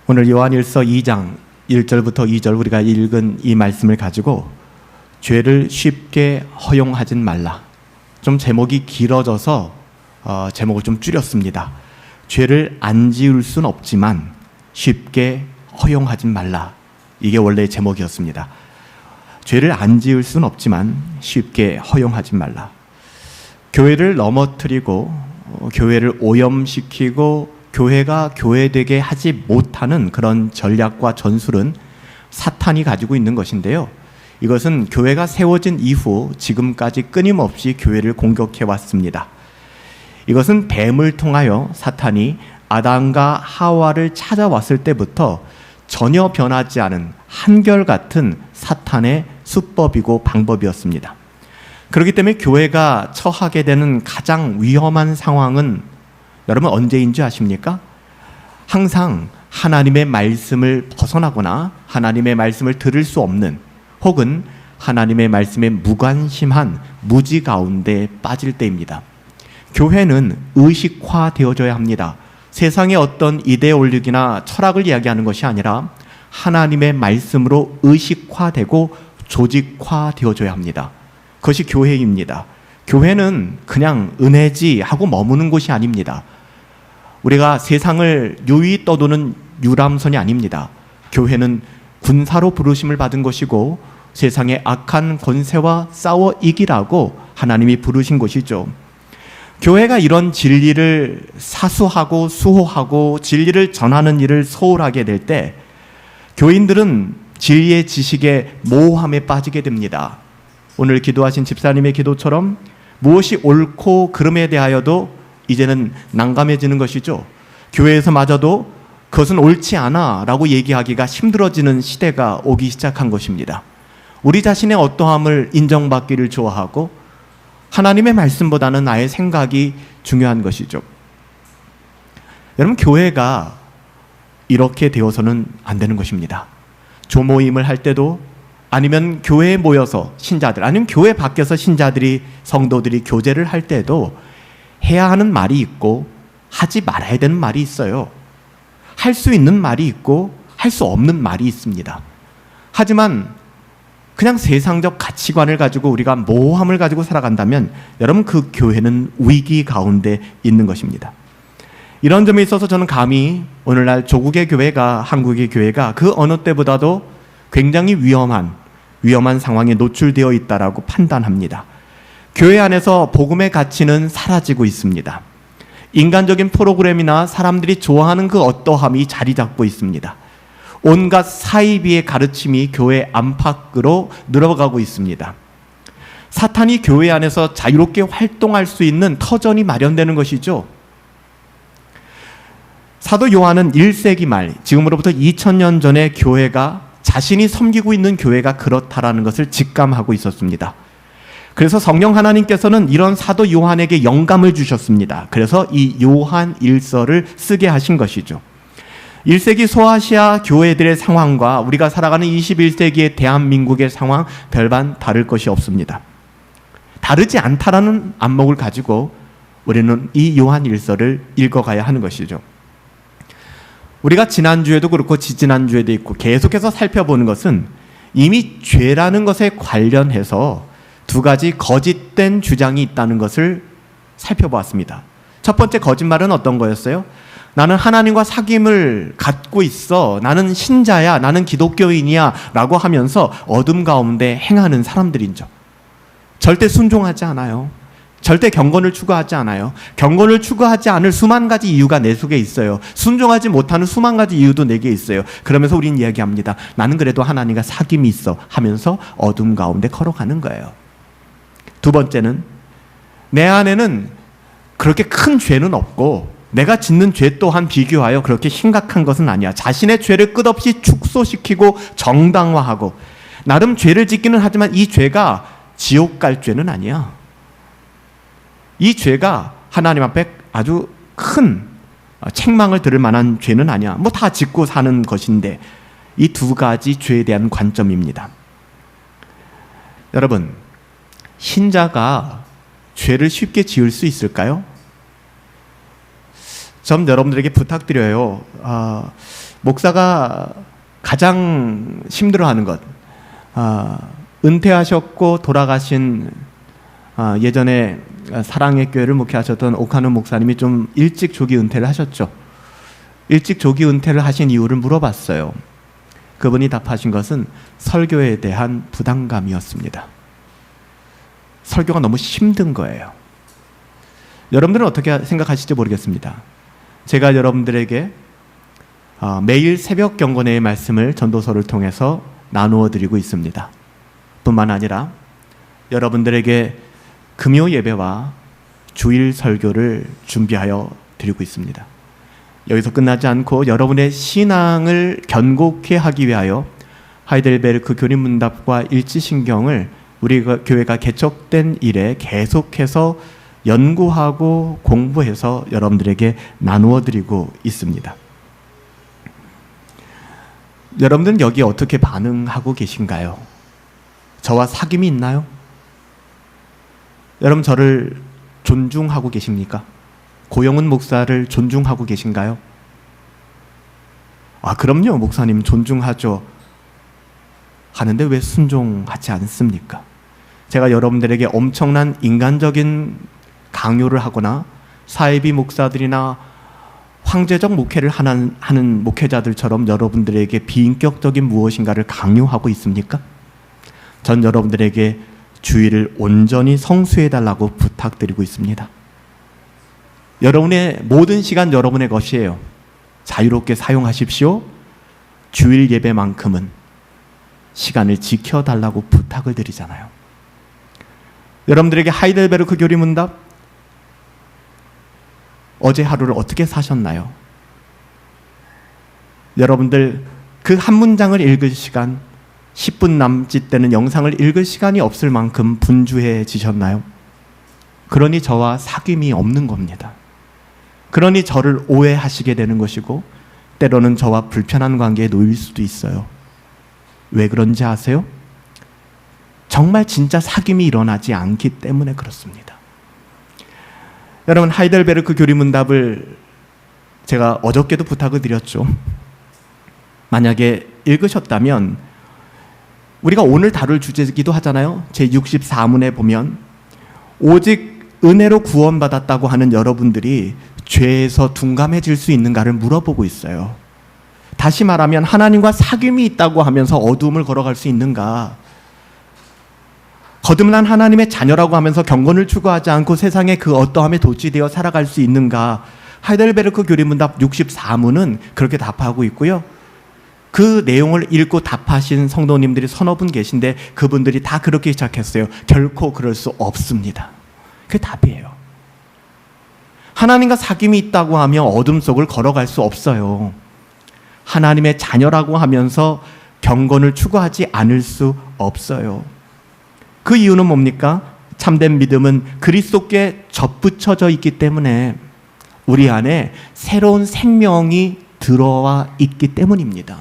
오늘 요한일서 2장 1절부터 2절 우리가 읽은 이 말씀을 가지고 죄를 쉽게 허용하진 말라. 좀 제목이 길어져서 제목을 좀 줄였습니다. 죄를 안 지을 순 없지만 쉽게 허용하진 말라. 이게 원래 제목이었습니다. 죄를 안 지을 순 없지만 쉽게 허용하진 말라. 교회를 넘어뜨리고 교회를 오염시키고 교회가 교회되게 하지 못하는 그런 전략과 전술은 사탄이 가지고 있는 것인데요. 이것은 교회가 세워진 이후 지금까지 끊임없이 교회를 공격해 왔습니다. 이것은 뱀을 통하여 사탄이 아담과 하와를 찾아왔을 때부터 전혀 변하지 않은 한결같은 사탄의 수법이고 방법이었습니다. 그렇기 때문에 교회가 처하게 되는 가장 위험한 상황은 여러분 언제인 줄 아십니까? 항상 하나님의 말씀을 벗어나거나 하나님의 말씀을 들을 수 없는 혹은 하나님의 말씀에 무관심한 무지 가운데 빠질 때입니다. 교회는 의식화되어져야 합니다. 세상의 어떤 이데올로기나 철학을 이야기하는 것이 아니라 하나님의 말씀으로 의식화되고 조직화되어져야 합니다. 그것이 교회입니다. 교회는 그냥 은혜지 하고 머무는 곳이 아닙니다. 우리가 세상을 유이 떠도는 유람선이 아닙니다. 교회는 군사로 부르심을 받은 것이고 세상의 악한 권세와 싸워 이기라고 하나님이 부르신 것이죠. 교회가 이런 진리를 사수하고 수호하고 진리를 전하는 일을 소홀하게 될 때 교인들은 진리의 지식에 모호함에 빠지게 됩니다. 오늘 기도하신 집사님의 기도처럼 무엇이 옳고 그름에 대하여도 이제는 난감해지는 것이죠. 교회에서마저도 그것은 옳지 않아 라고 얘기하기가 힘들어지는 시대가 오기 시작한 것입니다. 우리 자신의 어떠함을 인정받기를 좋아하고 하나님의 말씀보다는 나의 생각이 중요한 것이죠. 여러분, 교회가 이렇게 되어서는 안 되는 것입니다. 조모임을 할 때도 아니면 교회에 모여서 신자들 아니면 교회 밖에서 신자들이 성도들이 교제를 할 때도 해야 하는 말이 있고 하지 말아야 되는 말이 있어요. 할 수 있는 말이 있고 할 수 없는 말이 있습니다. 하지만 그냥 세상적 가치관을 가지고 우리가 모호함을 가지고 살아간다면 여러분 그 교회는 위기 가운데 있는 것입니다. 이런 점에 있어서 저는 감히 오늘날 조국의 교회가 한국의 교회가 그 어느 때보다도 굉장히 위험한 상황에 노출되어 있다라고 판단합니다. 교회 안에서 복음의 가치는 사라지고 있습니다. 인간적인 프로그램이나 사람들이 좋아하는 그 어떠함이 자리 잡고 있습니다. 온갖 사이비의 가르침이 교회 안팎으로 늘어가고 있습니다. 사탄이 교회 안에서 자유롭게 활동할 수 있는 터전이 마련되는 것이죠. 사도 요한은 1세기 말, 지금으로부터 2000년 전에 교회가 자신이 섬기고 있는 교회가 그렇다라는 것을 직감하고 있었습니다. 그래서 성령 하나님께서는 이런 사도 요한에게 영감을 주셨습니다. 그래서 이 요한 1서를 쓰게 하신 것이죠. 1세기 소아시아 교회들의 상황과 우리가 살아가는 21세기의 대한민국의 상황 별반 다를 것이 없습니다. 다르지 않다라는 안목을 가지고 우리는 이 요한 1서를 읽어가야 하는 것이죠. 우리가 지난주에도 그렇고 지지난주에도 있고 계속해서 살펴보는 것은 이미 죄라는 것에 관련해서 두 가지 거짓된 주장이 있다는 것을 살펴보았습니다. 첫 번째 거짓말은 어떤 거였어요? 나는 하나님과 사귐을 갖고 있어. 나는 신자야. 나는 기독교인이야. 라고 하면서 어둠 가운데 행하는 사람들이죠. 절대 순종하지 않아요. 절대 경건을 추구하지 않아요. 경건을 추구하지 않을 수만 가지 이유가 내 속에 있어요. 순종하지 못하는 수만 가지 이유도 내게 있어요. 그러면서 우린 이야기합니다. 나는 그래도 하나님과 사귐이 있어 하면서 어둠 가운데 걸어가는 거예요. 두 번째는 내 안에는 그렇게 큰 죄는 없고 내가 짓는 죄 또한 비교하여 그렇게 심각한 것은 아니야. 자신의 죄를 끝없이 축소시키고 정당화하고 나름 죄를 짓기는 하지만 이 죄가 지옥 갈 죄는 아니야. 이 죄가 하나님 앞에 아주 큰 책망을 들을 만한 죄는 아니야. 뭐 다 짓고 사는 것인데 이 두 가지 죄에 대한 관점입니다. 여러분, 신자가 죄를 쉽게 지을 수 있을까요? 전 여러분들에게 부탁드려요. 목사가 가장 힘들어하는 것, 은퇴하셨고 돌아가신 예전에 사랑의 교회를 목회하셨던 오카노 목사님이 좀 일찍 조기 은퇴를 하셨죠. 일찍 조기 은퇴를 하신 이유를 물어봤어요. 그분이 답하신 것은 설교에 대한 부담감이었습니다. 설교가 너무 힘든 거예요. 여러분들은 어떻게 생각하실지 모르겠습니다. 제가 여러분들에게 매일 새벽 경건회의 말씀을 전도서를 통해서 나누어 드리고 있습니다. 뿐만 아니라 여러분들에게 금요 예배와 주일 설교를 준비하여 드리고 있습니다. 여기서 끝나지 않고 여러분의 신앙을 견고케 하기 위하여 하이델베르크 교리문답과 일지신경을 우리 교회가 개척된 이래 계속해서 연구하고 공부해서 여러분들에게 나누어 드리고 있습니다. 여러분들은 여기에 어떻게 반응하고 계신가요? 저와 사귐이 있나요? 여러분 저를 존중하고 계십니까? 고영은 목사를 존중하고 계신가요? 그럼요, 목사님 존중하죠. 하는데 왜 순종하지 않습니까? 제가 여러분들에게 엄청난 인간적인 강요를 하거나 사이비 목사들이나 황제적 목회를 하는 목회자들처럼 여러분들에게 비인격적인 무엇인가를 강요하고 있습니까? 전 여러분들에게 주의를 온전히 성수해달라고 부탁드리고 있습니다. 여러분의 모든 시간 여러분의 것이에요. 자유롭게 사용하십시오. 주일 예배만큼은 시간을 지켜달라고 부탁을 드리잖아요. 여러분들에게 하이델베르크 교리문답 어제 하루를 어떻게 사셨나요? 여러분들 그 한 문장을 읽을 시간 10분 남짓 되는 영상을 읽을 시간이 없을 만큼 분주해지셨나요? 그러니 저와 사귐이 없는 겁니다. 그러니 저를 오해하시게 되는 것이고 때로는 저와 불편한 관계에 놓일 수도 있어요. 왜 그런지 아세요? 정말 진짜 사귐이 일어나지 않기 때문에 그렇습니다. 여러분 하이델베르크 교리문답을 제가 어저께도 부탁을 드렸죠. 만약에 읽으셨다면 우리가 오늘 다룰 주제이기도 하잖아요. 제64문에 보면 오직 은혜로 구원받았다고 하는 여러분들이 죄에서 둔감해질 수 있는가를 물어보고 있어요. 다시 말하면 하나님과 사귐이 있다고 하면서 어두움을 걸어갈 수 있는가? 거듭난 하나님의 자녀라고 하면서 경건을 추구하지 않고 세상의 그 어떠함에 도취되어 살아갈 수 있는가? 하이델베르크 교리문답 64문은 그렇게 답하고 있고요. 그 내용을 읽고 답하신 성도님들이 서너 분 계신데 그분들이 다 그렇게 시작했어요. 결코 그럴 수 없습니다. 그게 답이에요. 하나님과 사귐이 있다고 하면 어둠 속을 걸어갈 수 없어요. 하나님의 자녀라고 하면서 경건을 추구하지 않을 수 없어요. 그 이유는 뭡니까? 참된 믿음은 그리스도께 접붙여져 있기 때문에 우리 안에 새로운 생명이 들어와 있기 때문입니다.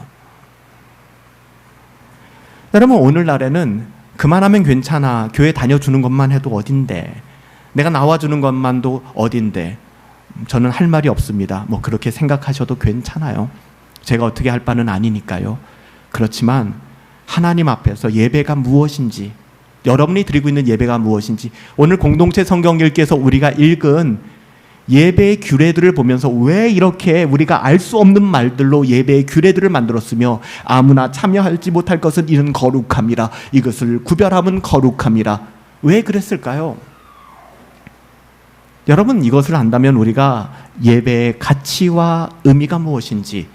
여러분 오늘날에는 그만하면 괜찮아. 교회 다녀주는 것만 해도 어딘데. 내가 나와주는 것만도 어딘데. 저는 할 말이 없습니다. 뭐 그렇게 생각하셔도 괜찮아요. 제가 어떻게 할 바는 아니니까요. 그렇지만 하나님 앞에서 예배가 무엇인지, 여러분이 드리고 있는 예배가 무엇인지, 오늘 공동체 성경 읽기에서 우리가 읽은 예배의 규례들을 보면서 왜 이렇게 우리가 알 수 없는 말들로 예배의 규례들을 만들었으며 아무나 참여하지 못할 것은 이는 거룩함이라, 이것을 구별함은 거룩함이라, 왜 그랬을까요? 여러분 이것을 안다면 우리가 예배의 가치와 의미가 무엇인지,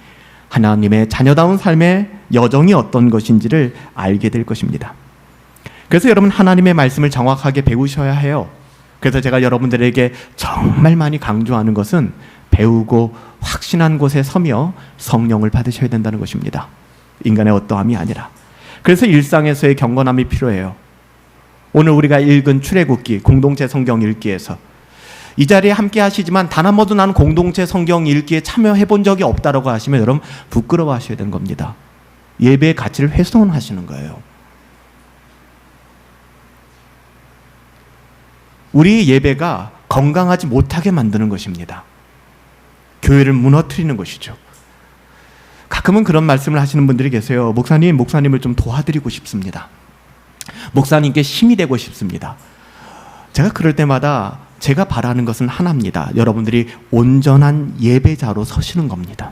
하나님의 자녀다운 삶의 여정이 어떤 것인지를 알게 될 것입니다. 그래서 여러분 하나님의 말씀을 정확하게 배우셔야 해요. 그래서 제가 여러분들에게 정말 많이 강조하는 것은 배우고 확신한 곳에 서며 성령을 받으셔야 된다는 것입니다. 인간의 어떠함이 아니라. 그래서 일상에서의 경건함이 필요해요. 오늘 우리가 읽은 출애굽기 공동체 성경 읽기에서 이 자리에 함께 하시지만 단 한 번도 나는 공동체 성경 읽기에 참여해 본 적이 없다라고 하시면 여러분 부끄러워 하셔야 되는 겁니다. 예배의 가치를 훼손하시는 거예요. 우리 예배가 건강하지 못하게 만드는 것입니다. 교회를 무너뜨리는 것이죠. 가끔은 그런 말씀을 하시는 분들이 계세요. 목사님을 좀 도와드리고 싶습니다. 목사님께 힘이 되고 싶습니다. 제가 그럴 때마다 제가 바라는 것은 하나입니다. 여러분들이 온전한 예배자로 서시는 겁니다.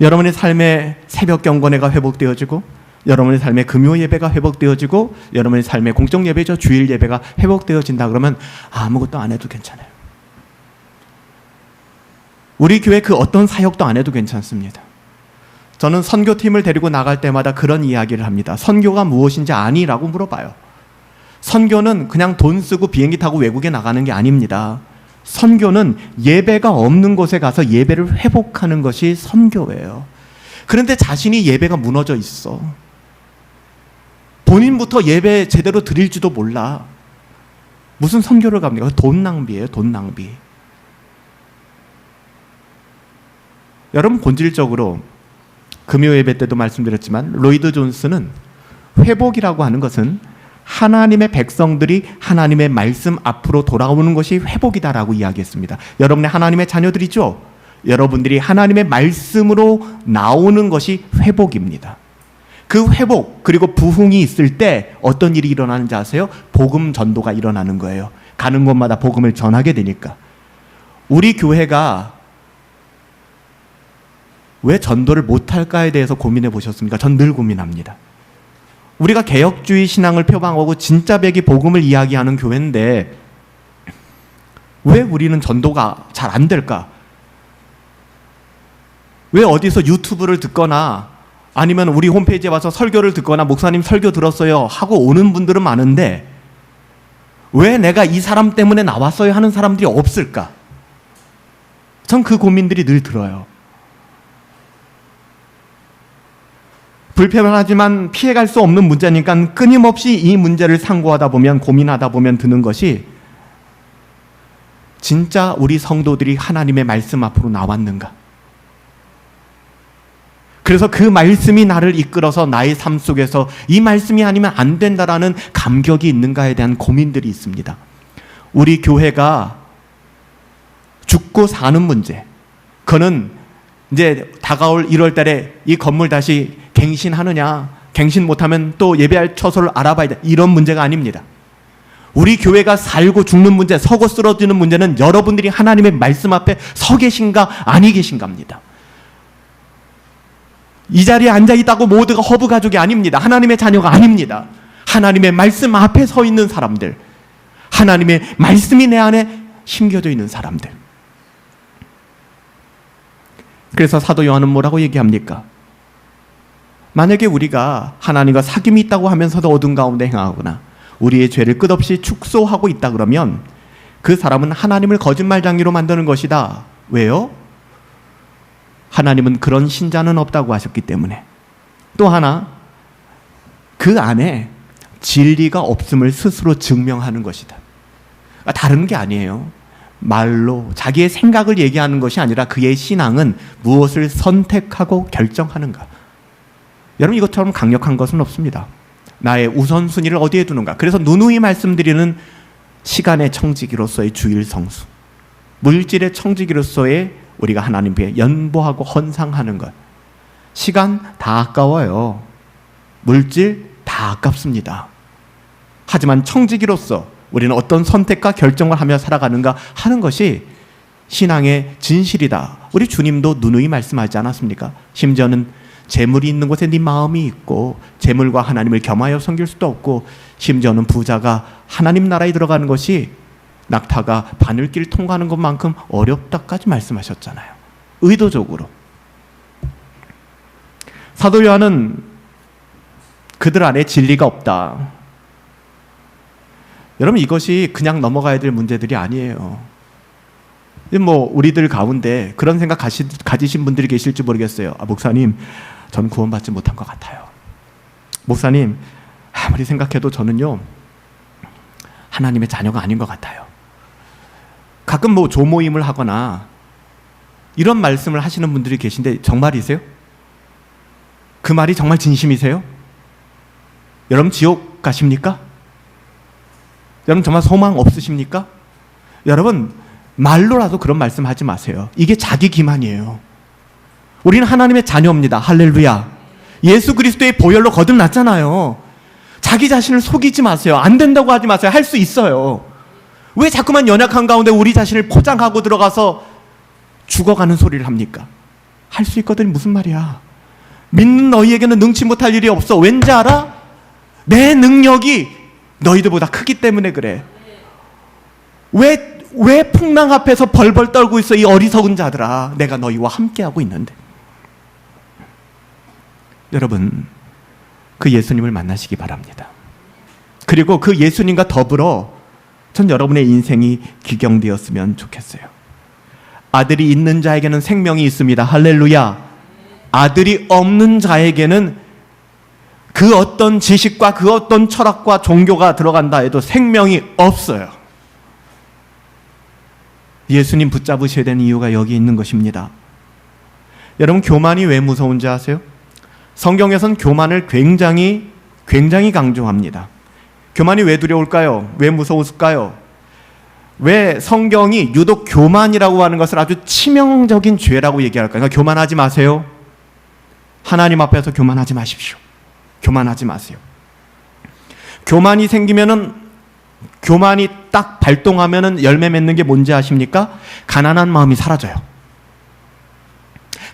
여러분의 삶의 새벽 경건회가 회복되어지고, 여러분의 삶의 금요 예배가 회복되어지고, 여러분의 삶의 공적 예배죠, 주일 예배가 회복되어진다 그러면 아무것도 안 해도 괜찮아요. 우리 교회 그 어떤 사역도 안 해도 괜찮습니다. 저는 선교팀을 데리고 나갈 때마다 그런 이야기를 합니다. 선교가 무엇인지 아니라고 물어봐요. 선교는 그냥 돈 쓰고 비행기 타고 외국에 나가는 게 아닙니다. 선교는 예배가 없는 곳에 가서 예배를 회복하는 것이 선교예요. 그런데 자신이 예배가 무너져 있어. 본인부터 예배 제대로 드릴지도 몰라. 무슨 선교를 갑니까? 돈 낭비예요, 돈 낭비. 여러분, 본질적으로 금요 예배 때도 말씀드렸지만 로이드 존스는 회복이라고 하는 것은 하나님의 백성들이 하나님의 말씀 앞으로 돌아오는 것이 회복이다라고 이야기했습니다. 여러분의 하나님의 자녀들이죠. 여러분들이 하나님의 말씀으로 나오는 것이 회복입니다. 그 회복 그리고 부흥이 있을 때 어떤 일이 일어나는지 아세요? 복음 전도가 일어나는 거예요. 가는 곳마다 복음을 전하게 되니까. 우리 교회가 왜 전도를 못할까에 대해서 고민해 보셨습니까? 전 늘 고민합니다. 우리가 개혁주의 신앙을 표방하고 진짜 백이 복음을 이야기하는 교회인데 왜 우리는 전도가 잘 안 될까? 왜 어디서 유튜브를 듣거나 아니면 우리 홈페이지에 와서 설교를 듣거나 목사님 설교 들었어요 하고 오는 분들은 많은데 왜 내가 이 사람 때문에 나왔어요 하는 사람들이 없을까? 전 그 고민들이 늘 들어요. 불편하지만 피해갈 수 없는 문제니까 끊임없이 이 문제를 상고하다 보면, 고민하다 보면 드는 것이 진짜 우리 성도들이 하나님의 말씀 앞으로 나왔는가? 그래서 그 말씀이 나를 이끌어서 나의 삶 속에서 이 말씀이 아니면 안 된다라는 감격이 있는가에 대한 고민들이 있습니다. 우리 교회가 죽고 사는 문제, 그거는 이제 다가올 1월 달에 이 건물 다시 갱신하느냐, 갱신 못하면 또 예배할 처소를 알아봐야 돼, 이런 문제가 아닙니다. 우리 교회가 살고 죽는 문제, 서고 쓰러지는 문제는 여러분들이 하나님의 말씀 앞에 서 계신가 아니 계신가입니다. 이 자리에 앉아있다고 모두가 허브 가족이 아닙니다. 하나님의 자녀가 아닙니다. 하나님의 말씀 앞에 서 있는 사람들, 하나님의 말씀이 내 안에 심겨져 있는 사람들. 그래서 사도 요한은 뭐라고 얘기합니까? 만약에 우리가 하나님과 사귐이 있다고 하면서도 어둠 가운데 행하거나 우리의 죄를 끝없이 축소하고 있다 그러면 그 사람은 하나님을 거짓말장이로 만드는 것이다. 왜요? 하나님은 그런 신자는 없다고 하셨기 때문에. 또 하나, 그 안에 진리가 없음을 스스로 증명하는 것이다. 다른 게 아니에요. 말로 자기의 생각을 얘기하는 것이 아니라 그의 신앙은 무엇을 선택하고 결정하는가. 여러분, 이것처럼 강력한 것은 없습니다. 나의 우선순위를 어디에 두는가. 그래서 누누이 말씀드리는 시간의 청지기로서의 주일 성수, 물질의 청지기로서의 우리가 하나님께 연보하고 헌상하는 것. 시간 다 아까워요. 물질 다 아깝습니다. 하지만 청지기로서 우리는 어떤 선택과 결정을 하며 살아가는가 하는 것이 신앙의 진실이다. 우리 주님도 누누이 말씀하지 않았습니까? 심지어는 재물이 있는 곳에 네 마음이 있고 재물과 하나님을 겸하여 섬길 수도 없고, 심지어는 부자가 하나님 나라에 들어가는 것이 낙타가 바늘길 통과하는 것만큼 어렵다까지 말씀하셨잖아요. 의도적으로. 사도 요한은 그들 안에 진리가 없다. 여러분, 이것이 그냥 넘어가야 될 문제들이 아니에요. 뭐 우리들 가운데 그런 생각 가지신 분들이 계실지 모르겠어요. 목사님, 저는 구원받지 못한 것 같아요. 목사님, 아무리 생각해도 저는요 하나님의 자녀가 아닌 것 같아요. 가끔 뭐 조모임을 하거나 이런 말씀을 하시는 분들이 계신데 정말이세요? 그 말이 정말 진심이세요? 여러분, 지옥 가십니까? 여러분, 정말 소망 없으십니까? 여러분, 말로라도 그런 말씀 하지 마세요. 이게 자기 기만이에요. 우리는 하나님의 자녀입니다. 할렐루야. 예수 그리스도의 보혈로 거듭났잖아요. 자기 자신을 속이지 마세요. 안 된다고 하지 마세요. 할 수 있어요. 왜 자꾸만 연약한 가운데 우리 자신을 포장하고 들어가서 죽어가는 소리를 합니까? 할 수 있거든. 무슨 말이야. 믿는 너희에게는 능치 못할 일이 없어. 왠지 알아? 내 능력이 너희들보다 크기 때문에 그래. 왜 풍랑 앞에서 벌벌 떨고 있어? 이 어리석은 자들아. 내가 너희와 함께하고 있는데. 여러분, 그 예수님을 만나시기 바랍니다. 그리고 그 예수님과 더불어 전 여러분의 인생이 기경되었으면 좋겠어요. 아들이 있는 자에게는 생명이 있습니다. 할렐루야. 아들이 없는 자에게는 그 어떤 지식과 그 어떤 철학과 종교가 들어간다 해도 생명이 없어요. 예수님 붙잡으셔야 되는 이유가 여기 있는 것입니다. 여러분, 교만이 왜 무서운지 아세요? 성경에선 교만을 굉장히 강조합니다. 교만이 왜 두려울까요? 왜 무서울까요? 왜 성경이 유독 교만이라고 하는 것을 아주 치명적인 죄라고 얘기할까요? 그러니까 교만하지 마세요. 하나님 앞에서 교만하지 마십시오. 교만하지 마세요. 교만이 생기면은, 교만이 딱 발동하면은 열매 맺는 게 뭔지 아십니까? 가난한 마음이 사라져요.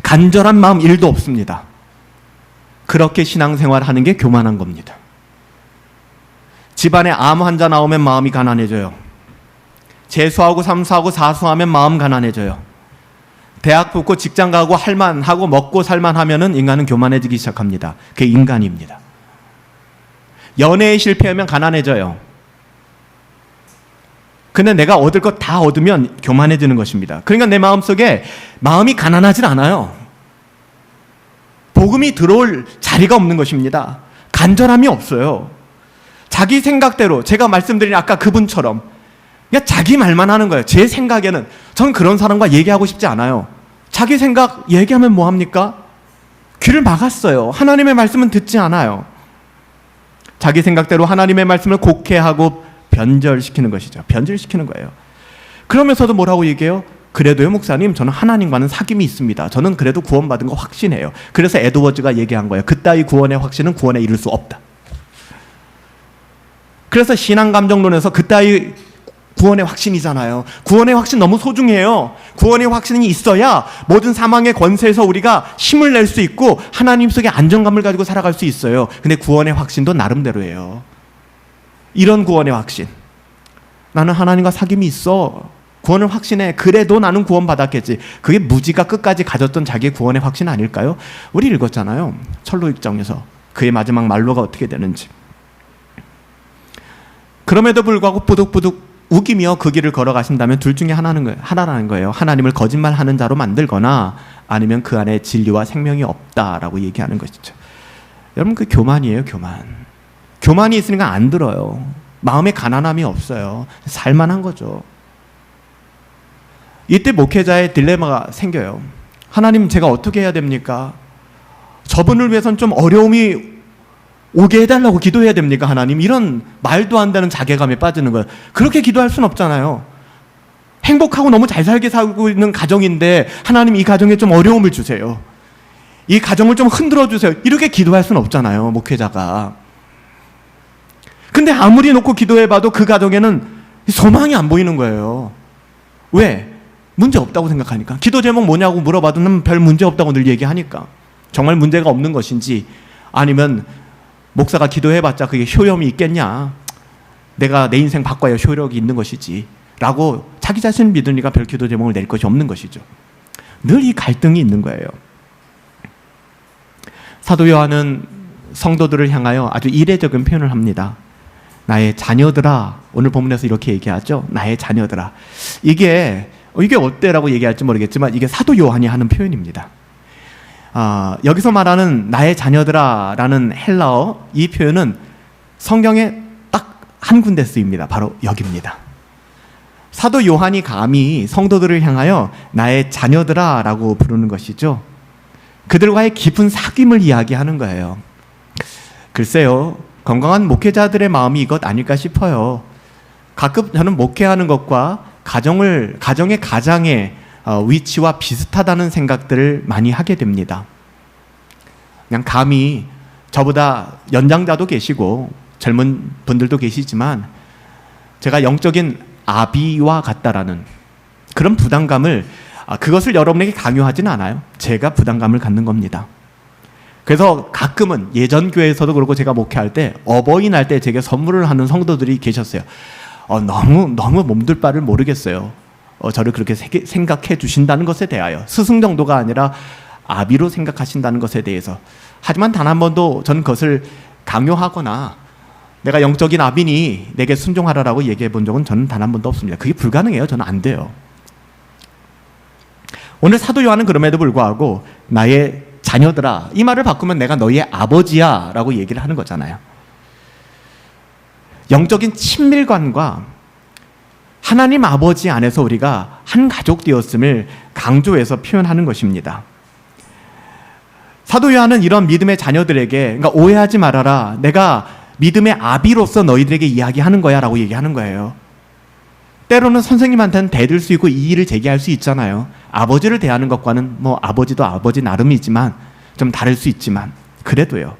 간절한 마음 1도 없습니다. 그렇게 신앙생활 하는 게 교만한 겁니다. 집안에 암 환자 나오면 마음이 가난해져요. 재수하고 삼수하고 사수하면 마음 가난해져요. 대학 붙고 직장 가고 할만하고 먹고 살만하면은 인간은 교만해지기 시작합니다. 그게 인간입니다. 연애에 실패하면 가난해져요. 근데 내가 얻을 것 다 얻으면 교만해지는 것입니다. 그러니까 내 마음속에 마음이 가난하진 않아요. 복음이 들어올 자리가 없는 것입니다. 간절함이 없어요. 자기 생각대로, 제가 말씀드린 아까 그분처럼 그냥 자기 말만 하는 거예요. 제 생각에는. 전 그런 사람과 얘기하고 싶지 않아요. 자기 생각 얘기하면 뭐합니까? 귀를 막았어요. 하나님의 말씀은 듣지 않아요. 자기 생각대로 하나님의 말씀을 곡해하고 변절시키는 것이죠. 변질시키는 거예요. 그러면서도 뭐라고 얘기해요? 그래도요 목사님, 저는 하나님과는 사귐이 있습니다. 저는 그래도 구원받은 거 확신해요. 그래서 에드워즈가 얘기한 거예요. 그따위 구원의 확신은 구원에 이를 수 없다. 그래서 신앙감정론에서 그따위 구원의 확신이잖아요. 구원의 확신 너무 소중해요. 구원의 확신이 있어야 모든 사망의 권세에서 우리가 힘을 낼 수 있고 하나님 속에 안정감을 가지고 살아갈 수 있어요. 근데 구원의 확신도 나름대로예요. 이런 구원의 확신. 나는 하나님과 사귐이 있어. 구원을 확신해. 그래도 나는 구원받았겠지. 그게 무지가 끝까지 가졌던 자기의 구원의 확신 아닐까요? 우리 읽었잖아요. 철로 6장에서 그의 마지막 말로가 어떻게 되는지. 그럼에도 불구하고 부득부득 우기며 그 길을 걸어가신다면 둘 중에 하나라는 거예요. 하나님을 거짓말하는 자로 만들거나 아니면 그 안에 진리와 생명이 없다라고 얘기하는 것이죠. 여러분, 그 교만이에요. 교만. 교만이 있으니까 안 들어요. 마음에 가난함이 없어요. 살만한 거죠. 이때 목회자의 딜레마가 생겨요. 하나님, 제가 어떻게 해야 됩니까? 저분을 위해서는 좀 어려움이 오게 해달라고 기도해야 됩니까, 하나님? 이런 말도 안 되는 자괴감에 빠지는 거예요. 그렇게 기도할 수는 없잖아요. 행복하고 너무 잘 살게 살고 있는 가정인데 하나님, 이 가정에 좀 어려움을 주세요. 이 가정을 좀 흔들어 주세요. 이렇게 기도할 수는 없잖아요, 목회자가. 근데 아무리 놓고 기도해봐도 그 가정에는 소망이 안 보이는 거예요. 왜? 문제 없다고 생각하니까. 기도 제목 뭐냐고 물어봐도 별 문제 없다고 늘 얘기하니까. 정말 문제가 없는 것인지, 아니면 목사가 기도해봤자 그게 효염이 있겠냐, 내가 내 인생 바꿔야 효력이 있는 것이지 라고 자기 자신을 믿으니까 별 기도 제목을 낼 것이 없는 것이죠. 늘 이 갈등이 있는 거예요. 사도 요한은 성도들을 향하여 아주 이례적인 표현을 합니다. 나의 자녀들아. 오늘 본문에서 이렇게 얘기하죠. 나의 자녀들아. 이게 어때라고 얘기할지 모르겠지만 이게 사도 요한이 하는 표현입니다. 여기서 말하는 나의 자녀들아 라는 헬라어, 이 표현은 성경에 딱 한 군데 쓰입니다. 바로 여기입니다. 사도 요한이 감히 성도들을 향하여 나의 자녀들아 라고 부르는 것이죠. 그들과의 깊은 사귐을 이야기하는 거예요. 글쎄요, 건강한 목회자들의 마음이 이것 아닐까 싶어요. 가끔 저는 목회하는 것과 가정의 위치와 비슷하다는 생각들을 많이 하게 됩니다. 그냥 감히 저보다 연장자도 계시고 젊은 분들도 계시지만 제가 영적인 아비와 같다라는 그런 부담감을 그것을 여러분에게 강요하지는 않아요. 제가 부담감을 갖는 겁니다. 그래서 가끔은 예전 교회에서도 그렇고 제가 목회할 때 어버이날 때 제게 선물을 하는 성도들이 계셨어요. 너무 몸둘 바를 모르겠어요. 저를 그렇게 생각해 주신다는 것에 대하여 스승 정도가 아니라 아비로 생각하신다는 것에 대해서. 하지만 단 한 번도 저는 그것을 강요하거나 내가 영적인 아비니 내게 순종하라라고 얘기해 본 적은 저는 단 한 번도 없습니다. 그게 불가능해요. 저는 안 돼요. 오늘 사도 요한은 그럼에도 불구하고 나의 자녀들아, 이 말을 바꾸면 내가 너희의 아버지야 라고 얘기를 하는 거잖아요. 영적인 친밀감과 하나님 아버지 안에서 우리가 한 가족 되었음을 강조해서 표현하는 것입니다. 사도 요한은 이런 믿음의 자녀들에게, 그러니까 오해하지 말아라, 내가 믿음의 아비로서 너희들에게 이야기하는 거야 라고 얘기하는 거예요. 때로는 선생님한테는 대들 수 있고 이의를 제기할 수 있잖아요. 아버지를 대하는 것과는 아버지도 아버지 나름이지만 좀 다를 수 있지만 그래도요.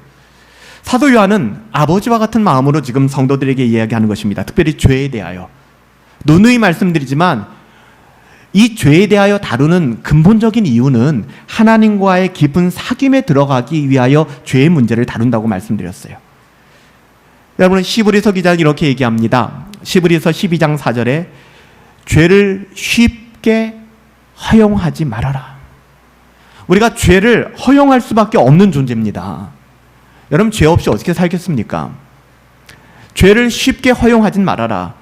사도 요한은 아버지와 같은 마음으로 지금 성도들에게 이야기하는 것입니다. 특별히 죄에 대하여. 누누이 말씀드리지만 이 죄에 대하여 다루는 근본적인 이유는 하나님과의 깊은 사귐에 들어가기 위하여 죄의 문제를 다룬다고 말씀드렸어요. 여러분, 시브리서 기자는 이렇게 얘기합니다. 시브리서 12장 4절에 죄를 쉽게 허용하지 말아라. 우리가 죄를 허용할 수밖에 없는 존재입니다. 여러분, 죄 없이 어떻게 살겠습니까? 죄를 쉽게 허용하진 말아라.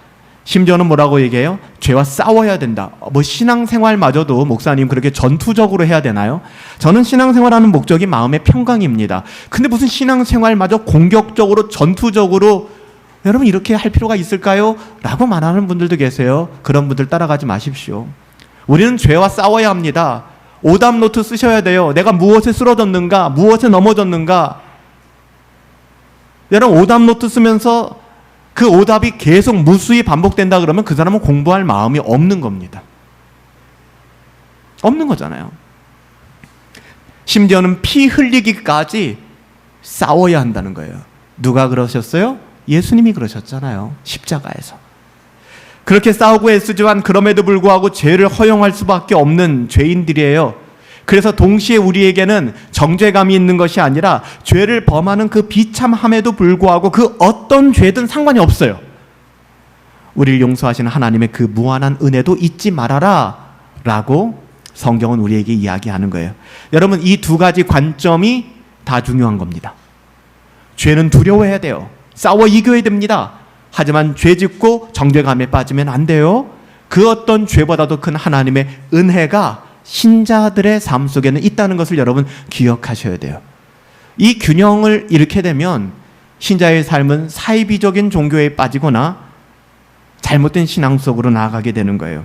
심지어는 뭐라고 얘기해요? 죄와 싸워야 된다. 신앙생활마저도 목사님 그렇게 전투적으로 해야 되나요? 저는 신앙생활하는 목적이 마음의 평강입니다. 근데 무슨 신앙생활마저 공격적으로 전투적으로 여러분 이렇게 할 필요가 있을까요? 라고 말하는 분들도 계세요. 그런 분들 따라가지 마십시오. 우리는 죄와 싸워야 합니다. 오답노트 쓰셔야 돼요. 내가 무엇에 쓰러졌는가? 무엇에 넘어졌는가? 여러분, 오답노트 쓰면서 그 오답이 계속 무수히 반복된다 그러면 그 사람은 공부할 마음이 없는 겁니다. 없는 거잖아요. 심지어는 피 흘리기까지 싸워야 한다는 거예요. 누가 그러셨어요? 예수님이 그러셨잖아요. 십자가에서. 그렇게 싸우고 애쓰지만 그럼에도 불구하고 죄를 허용할 수밖에 없는 죄인들이에요. 그래서 동시에 우리에게는 정죄감이 있는 것이 아니라 죄를 범하는 그 비참함에도 불구하고 그 어떤 죄든 상관이 없어요. 우리를 용서하시는 하나님의 그 무한한 은혜도 잊지 말아라 라고 성경은 우리에게 이야기하는 거예요. 여러분, 이 두 가지 관점이 다 중요한 겁니다. 죄는 두려워해야 돼요. 싸워 이겨야 됩니다. 하지만 죄 짓고 정죄감에 빠지면 안 돼요. 그 어떤 죄보다도 큰 하나님의 은혜가 신자들의 삶 속에는 있다는 것을 여러분 기억하셔야 돼요. 이 균형을 잃게 되면 신자의 삶은 사이비적인 종교에 빠지거나 잘못된 신앙 속으로 나아가게 되는 거예요.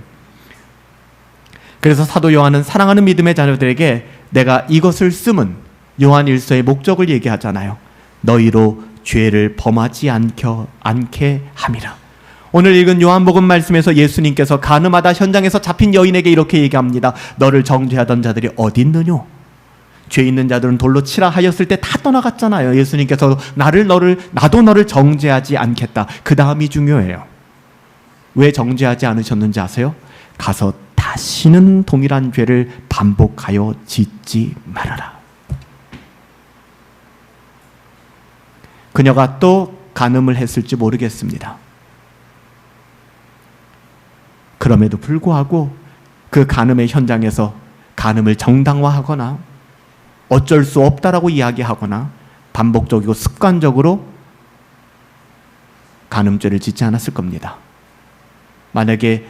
그래서 사도 요한은 사랑하는 믿음의 자녀들에게 내가 이것을 쓰면 요한 1서의 목적을 얘기하잖아요. 너희로 죄를 범하지 않게 함이라. 오늘 읽은 요한복음 말씀에서 예수님께서 가늠하다 현장에서 잡힌 여인에게 이렇게 얘기합니다. 너를 정죄하던 자들이 어디 있느뇨? 죄 있는 자들은 돌로 치라 하였을 때 다 떠나갔잖아요. 예수님께서 나도 너를 정죄하지 않겠다. 그 다음이 중요해요. 왜 정죄하지 않으셨는지 아세요? 가서 다시는 동일한 죄를 반복하여 짓지 말아라. 그녀가 또 간음을 했을지 모르겠습니다. 그럼에도 불구하고 그 간음의 현장에서 간음을 정당화하거나 어쩔 수 없다라고 이야기하거나 반복적이고 습관적으로 간음죄를 짓지 않았을 겁니다. 만약에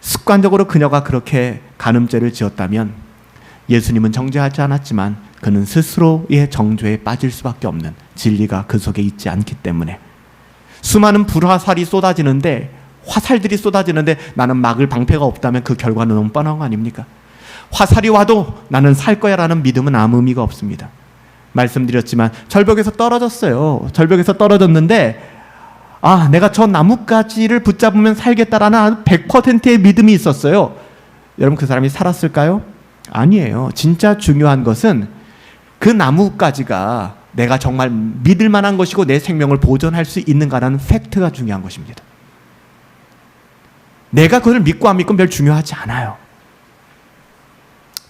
습관적으로 그녀가 그렇게 간음죄를 지었다면 예수님은 정죄하지 않았지만 그는 스스로의 정죄에 빠질 수밖에 없는 진리가 그 속에 있지 않기 때문에 수많은 불화살이 쏟아지는데 화살들이 쏟아지는데 나는 막을 방패가 없다면 그 결과는 너무 뻔한 거 아닙니까? 화살이 와도 나는 살 거야 라는 믿음은 아무 의미가 없습니다. 말씀드렸지만 절벽에서 떨어졌어요. 절벽에서 떨어졌는데 내가 저 나뭇가지를 붙잡으면 살겠다라는 100%의 믿음이 있었어요. 여러분 그 사람이 살았을까요? 아니에요. 진짜 중요한 것은 그 나뭇가지가 내가 정말 믿을 만한 것이고 내 생명을 보존할 수 있는가라는 팩트가 중요한 것입니다. 내가 그걸 믿고 안 믿고 별 중요하지 않아요.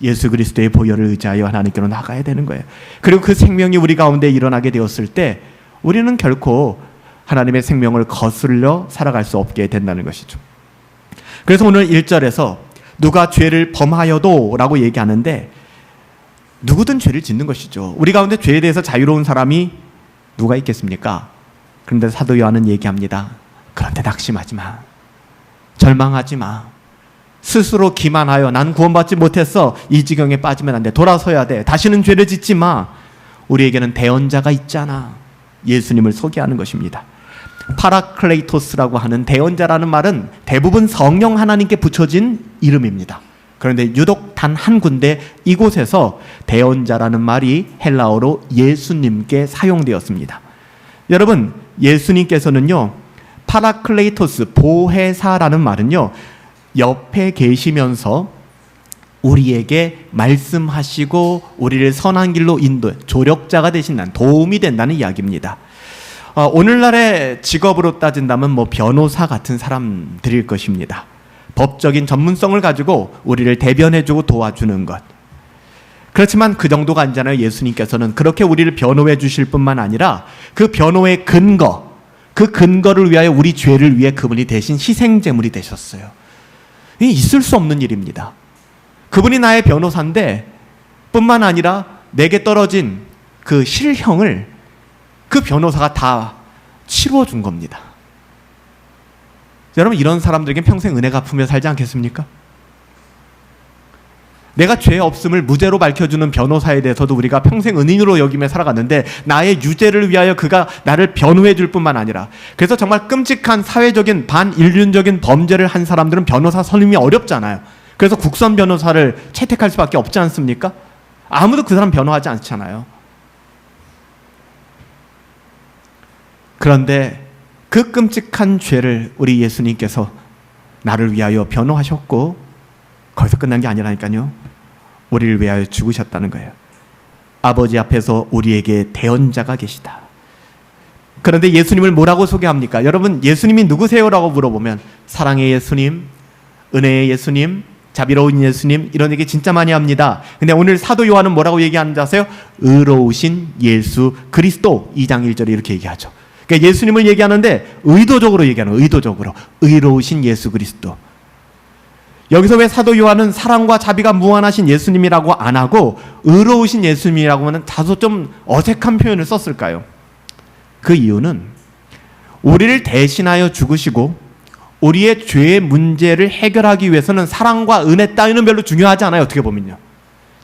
예수 그리스도의 보혈을 의지하여 하나님께로 나가야 되는 거예요. 그리고 그 생명이 우리 가운데 일어나게 되었을 때 우리는 결코 하나님의 생명을 거슬러 살아갈 수 없게 된다는 것이죠. 그래서 오늘 1절에서 누가 죄를 범하여도 라고 얘기하는데 누구든 죄를 짓는 것이죠. 우리 가운데 죄에 대해서 자유로운 사람이 누가 있겠습니까? 그런데 사도 요한은 얘기합니다. 그런데 낙심하지 마. 절망하지 마. 스스로 기만하여 난 구원받지 못했어. 이 지경에 빠지면 안 돼. 돌아서야 돼. 다시는 죄를 짓지 마. 우리에게는 대언자가 있잖아. 예수님을 소개하는 것입니다. 파라클레이토스라고 하는 대언자라는 말은 대부분 성령 하나님께 붙여진 이름입니다. 그런데 유독 단 한 군데 이곳에서 대언자라는 말이 헬라어로 예수님께 사용되었습니다. 여러분, 예수님께서는요, 파라클레이토스, 보혜사라는 말은요, 옆에 계시면서 우리에게 말씀하시고 우리를 선한 길로 인도, 조력자가 되신다는, 도움이 된다는 이야기입니다. 오늘날의 직업으로 따진다면 변호사 같은 사람들일 것입니다. 법적인 전문성을 가지고 우리를 대변해주고 도와주는 것. 그렇지만 그 정도가 아니잖아요. 예수님께서는 그렇게 우리를 변호해 주실 뿐만 아니라 그 변호의 근거, 그 근거를 위하여 우리 죄를 위해 그분이 대신 희생제물이 되셨어요. 이 있을 수 없는 일입니다. 그분이 나의 변호사인데 뿐만 아니라 내게 떨어진 그 실형을 그 변호사가 다 치러준 겁니다. 여러분, 이런 사람들에게 평생 은혜 갚으며 살지 않겠습니까? 내가 죄 없음을 무죄로 밝혀주는 변호사에 대해서도 우리가 평생 은인으로 여기며 살아갔는데 나의 유죄를 위하여 그가 나를 변호해 줄 뿐만 아니라, 그래서 정말 끔찍한 사회적인 반인륜적인 범죄를 한 사람들은 변호사 선임이 어렵잖아요. 그래서 국선 변호사를 채택할 수밖에 없지 않습니까? 아무도 그 사람 변호하지 않잖아요. 그런데 그 끔찍한 죄를 우리 예수님께서 나를 위하여 변호하셨고 거기서 끝난 게 아니라니까요. 우리를 위하여 죽으셨다는 거예요. 아버지 앞에서 우리에게 대언자가 계시다. 그런데 예수님을 뭐라고 소개합니까? 여러분, 예수님이 누구세요? 라고 물어보면 사랑의 예수님, 은혜의 예수님, 자비로운 예수님, 이런 얘기 진짜 많이 합니다. 근데 오늘 사도 요한은 뭐라고 얘기하는지 아세요? 의로우신 예수 그리스도, 2장 1절에 이렇게 얘기하죠. 그러니까 예수님을 얘기하는데 의도적으로 얘기하는 거예요. 의도적으로. 의로우신 예수 그리스도. 여기서 왜 사도 요한은 사랑과 자비가 무한하신 예수님이라고 안 하고 의로우신 예수님이라고 하면 다소 좀 어색한 표현을 썼을까요? 그 이유는 우리를 대신하여 죽으시고 우리의 죄의 문제를 해결하기 위해서는 사랑과 은혜 따위는 별로 중요하지 않아요. 어떻게 보면요.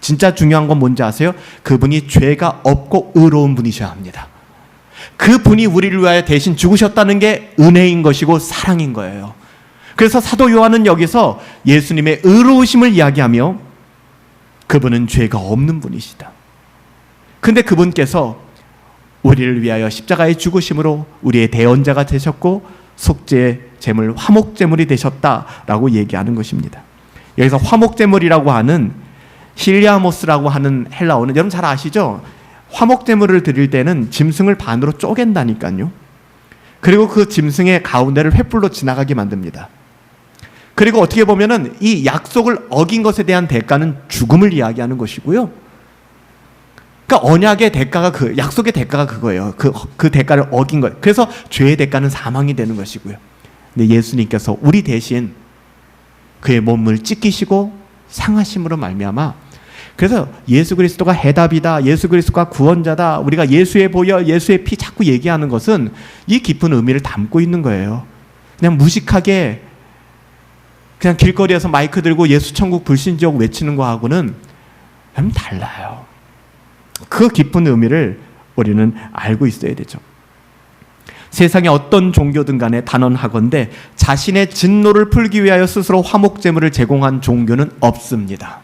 진짜 중요한 건 뭔지 아세요? 그분이 죄가 없고 의로운 분이셔야 합니다. 그분이 우리를 위하여 대신 죽으셨다는 게 은혜인 것이고 사랑인 거예요. 그래서 사도 요한은 여기서 예수님의 의로우심을 이야기하며 그분은 죄가 없는 분이시다. 근데 그분께서 우리를 위하여 십자가에 죽으심으로 우리의 대언자가 되셨고 속죄 제물, 화목 제물이 되셨다라고 얘기하는 것입니다. 여기서 화목 제물이라고 하는 힐리아모스라고 하는 헬라어는 여러분 잘 아시죠? 화목 제물을 드릴 때는 짐승을 반으로 쪼갠다니까요. 그리고 그 짐승의 가운데를 횃불로 지나가게 만듭니다. 그리고 어떻게 보면은 이 약속을 어긴 것에 대한 대가는 죽음을 이야기하는 것이고요. 그러니까 언약의 대가가 약속의 대가가 그거예요. 그 대가를 어긴 것. 그래서 죄의 대가는 사망이 되는 것이고요. 근데 예수님께서 우리 대신 그의 몸을 찢기시고 상하심으로 말미암아, 그래서 예수 그리스도가 해답이다, 예수 그리스도가 구원자다, 우리가 예수의 보혈, 예수의 피 자꾸 얘기하는 것은 이 깊은 의미를 담고 있는 거예요. 그냥 무식하게 그냥 길거리에서 마이크 들고 예수 천국 불신지옥 외치는 거하고는 좀 달라요. 그 깊은 의미를 우리는 알고 있어야 되죠. 세상의 어떤 종교든 간에 단언하건대 자신의 진노를 풀기 위하여 스스로 화목제물을 제공한 종교는 없습니다.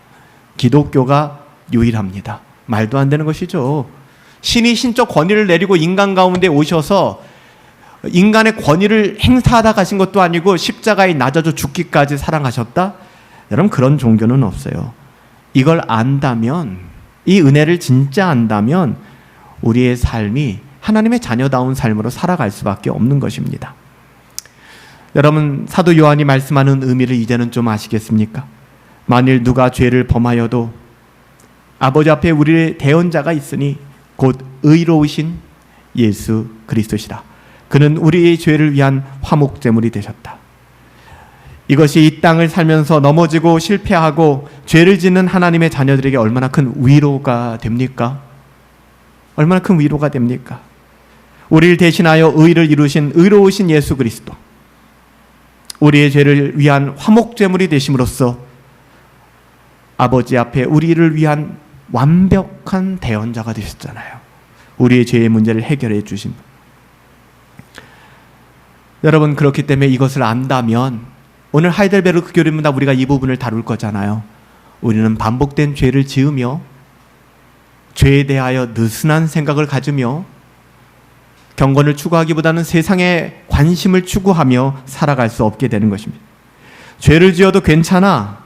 기독교가 유일합니다. 말도 안 되는 것이죠. 신이 신적 권위를 내리고 인간 가운데 오셔서 인간의 권위를 행사하다 가신 것도 아니고 십자가에 낮아져 죽기까지 사랑하셨다? 여러분, 그런 종교는 없어요. 이걸 안다면, 이 은혜를 진짜 안다면 우리의 삶이 하나님의 자녀다운 삶으로 살아갈 수밖에 없는 것입니다. 여러분, 사도 요한이 말씀하는 의미를 이제는 좀 아시겠습니까? 만일 누가 죄를 범하여도 아버지 앞에 우리의 대언자가 있으니 곧 의로우신 예수 그리스도시라. 그는 우리의 죄를 위한 화목제물이 되셨다. 이것이 이 땅을 살면서 넘어지고 실패하고 죄를 짓는 하나님의 자녀들에게 얼마나 큰 위로가 됩니까? 얼마나 큰 위로가 됩니까? 우리를 대신하여 의를 이루신 의로우신 예수 그리스도, 우리의 죄를 위한 화목제물이 되심으로써 아버지 앞에 우리를 위한 완벽한 대언자가 되셨잖아요. 우리의 죄의 문제를 해결해 주신 분. 여러분, 그렇기 때문에 이것을 안다면 오늘 하이델베르크 교리입니다. 우리가 이 부분을 다룰 거잖아요. 우리는 반복된 죄를 지으며 죄에 대하여 느슨한 생각을 가지며 경건을 추구하기보다는 세상의 관심을 추구하며 살아갈 수 없게 되는 것입니다. 죄를 지어도 괜찮아.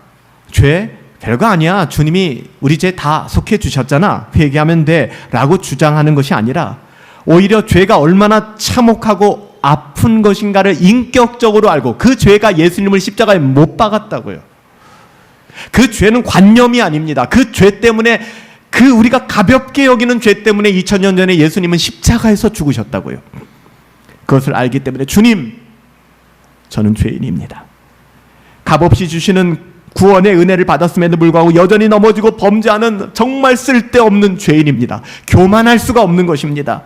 죄 별거 아니야. 주님이 우리 죄 다 속해 주셨잖아. 회개하면 돼. 라고 주장하는 것이 아니라 오히려 죄가 얼마나 참혹하고 아픈 것인가를 인격적으로 알고 그 죄가 예수님을 십자가에 못 박았다고요. 그 죄는 관념이 아닙니다. 그 죄 때문에, 그 우리가 가볍게 여기는 죄 때문에 2000년 전에 예수님은 십자가에서 죽으셨다고요. 그것을 알기 때문에 주님, 저는 죄인입니다. 값없이 주시는 구원의 은혜를 받았음에도 불구하고 여전히 넘어지고 범죄하는 정말 쓸데없는 죄인입니다. 교만할 수가 없는 것입니다.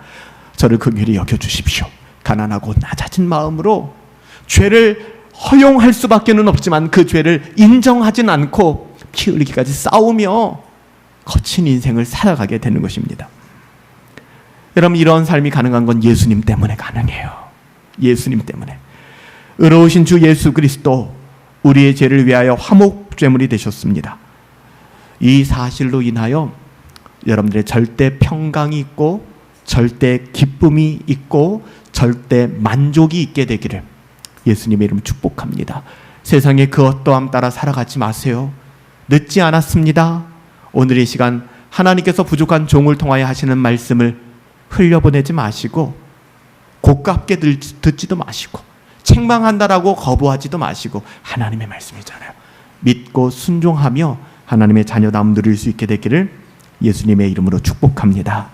저를 긍휼히 여겨주십시오. 가난하고 낮아진 마음으로 죄를 허용할 수밖에는 없지만 그 죄를 인정하진 않고 피 흘리기까지 싸우며 거친 인생을 살아가게 되는 것입니다. 여러분, 이런 삶이 가능한 건 예수님 때문에 가능해요. 예수님 때문에. 의로우신 주 예수 그리스도, 우리의 죄를 위하여 화목제물이 되셨습니다. 이 사실로 인하여 여러분들의 절대 평강이 있고 절대 기쁨이 있고 절대 만족이 있게 되기를 예수님의 이름으로 축복합니다. 세상의 그 어떠함 따라 살아가지 마세요. 늦지 않았습니다. 오늘 이 시간 하나님께서 부족한 종을 통하여 하시는 말씀을 흘려보내지 마시고 고깝게 듣지도 마시고 책망한다라고 거부하지도 마시고 하나님의 말씀이잖아요. 믿고 순종하며 하나님의 자녀다움 누릴 수 있게 되기를 예수님의 이름으로 축복합니다.